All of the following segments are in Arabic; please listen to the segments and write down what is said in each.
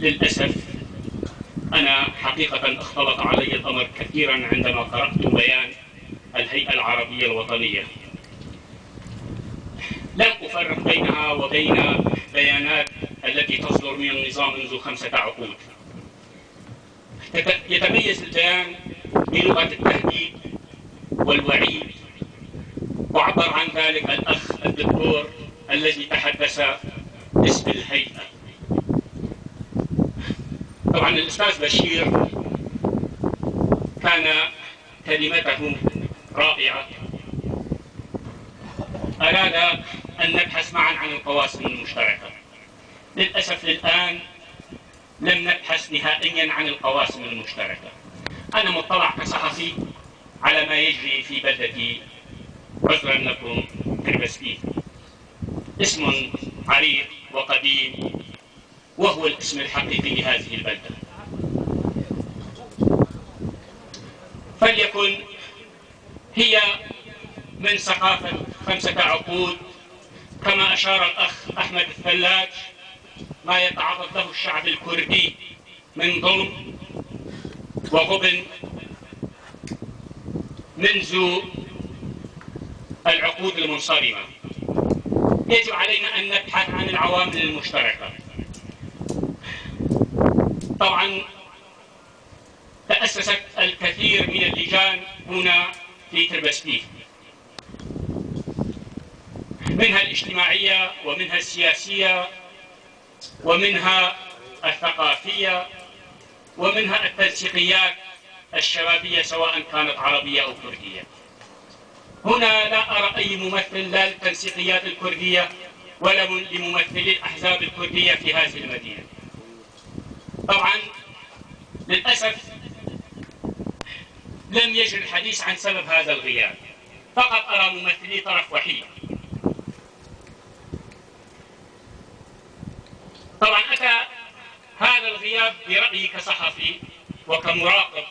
للأسف أنا حقيقة اختلط علي الأمر كثيرا عندما قرأت بيان الهيئة العربية الوطنية. لم أفرق بينها وبين بيانات التي تصدر من النظام منذ 5 عقود. يتميز البيان بلغة التهديد والوعيد، وعبر عن ذلك الأخ الدكتور الذي تحدث باسم الهيئة. طبعا الأستاذ بشير كان كلمته رائعة. أراد أن نبحث معا عن القواسم المشتركة. للأسف الآن لم نبحث نهائيا عن القواسم المشتركة. أنا مطلع كصحفي على ما يجري في بلدتي، عذرا لكم، تربسكين، اسم عريق وقديم، وهو الاسم الحقيقي لهذه البلدة. فليكن هي من ثقافة 5 عقود، كما أشار الأخ أحمد الثلاج، ما يتعرض له الشعب الكردي من ظلم وغبن منذ العقود المنصرمة. يجب علينا أن نبحث عن العوامل المشتركة. طبعا تأسست الكثير من اللجان هنا في تربسكين، منها الاجتماعية ومنها السياسية ومنها الثقافية ومنها التنسيقيات الشبابية سواء كانت عربية أو كردية. هنا لا أرى أي ممثل لا للتنسيقيات الكردية ولا لممثلي الأحزاب الكردية في هذه المدينة. طبعا للأسف لم يجري الحديث عن سبب هذا الغياب، فقط أرى ممثلي طرف وحيد. طبعا أتى هذا الغياب برأيي كصحفي وكمراقب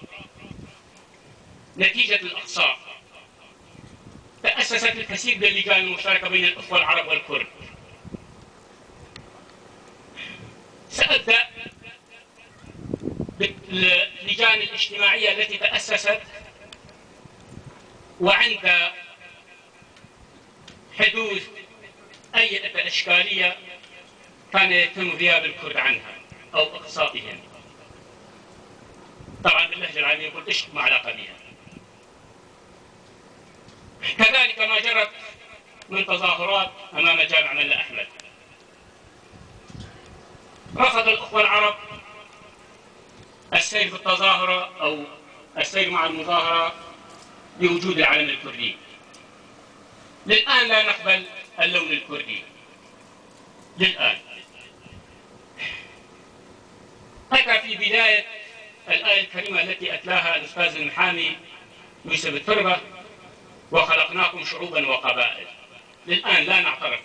نتيجة الأقصاء. تأسست الكثير من اللجان المشتركة بين الأخوة العرب والكرد. سأبدأ باللجان الاجتماعية التي تأسست وعند حدوث أي إشكالية كان يتم غياب الكرد عنها أو إقصائهم. طبعا باللهجة العامية يقول إيش ما علاقة بها. كذلك ما جرت من تظاهرات أمام جامع ملا أحمد. رفض الأخوة العرب السير في التظاهرة أو السير مع المظاهرة بوجود العلم الكردي. للآن لا نقبل اللون الكردي. للآن أتى في بداية الآية الكريمة التي أتلاها الأستاذ المحامي يوسف التربة: وخلقناكم شعوبا وقبائل. للآن لا نعترف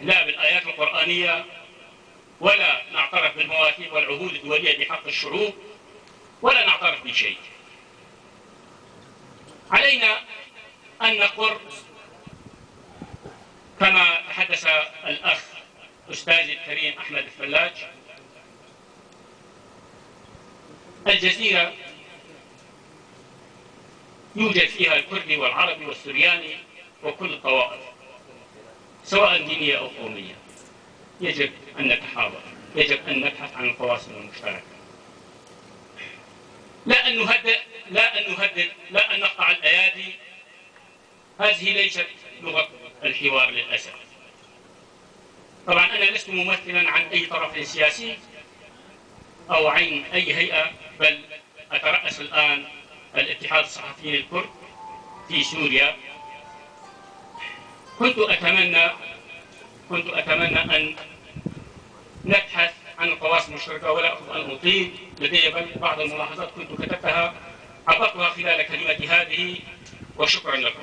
لا بالآيات القرآنية ولا نعترف بالمواثيق والعهود الدولية بحق الشعوب ولا نعترف بشيء. علينا أن نقر كما تحدث الأخ أستاذي الكريم أحمد الثلاج: الجزيرة يوجد فيها الكردي والعربي والسرياني وكل الطوائف سواء دينية أو قومية. يجب أن نتحاور، يجب أن نبحث عن القواسم المشتركة، لا أن نهدد، لا أن نقطع الأيادي. هذه ليست لغة الحوار للأسف. طبعا أنا لست ممثلا عن أي طرف سياسي أو عن أي هيئة، بل أترأس الآن الاتحاد الصحفيين الكرد في سوريا. كنت أتمنى أن نبحث عن القواسم المشتركة، ولا أخذ أن أطيل. لدي بعض الملاحظات كنت كتبتها عبرتها خلال كلمتي هذه، وشكرا لكم.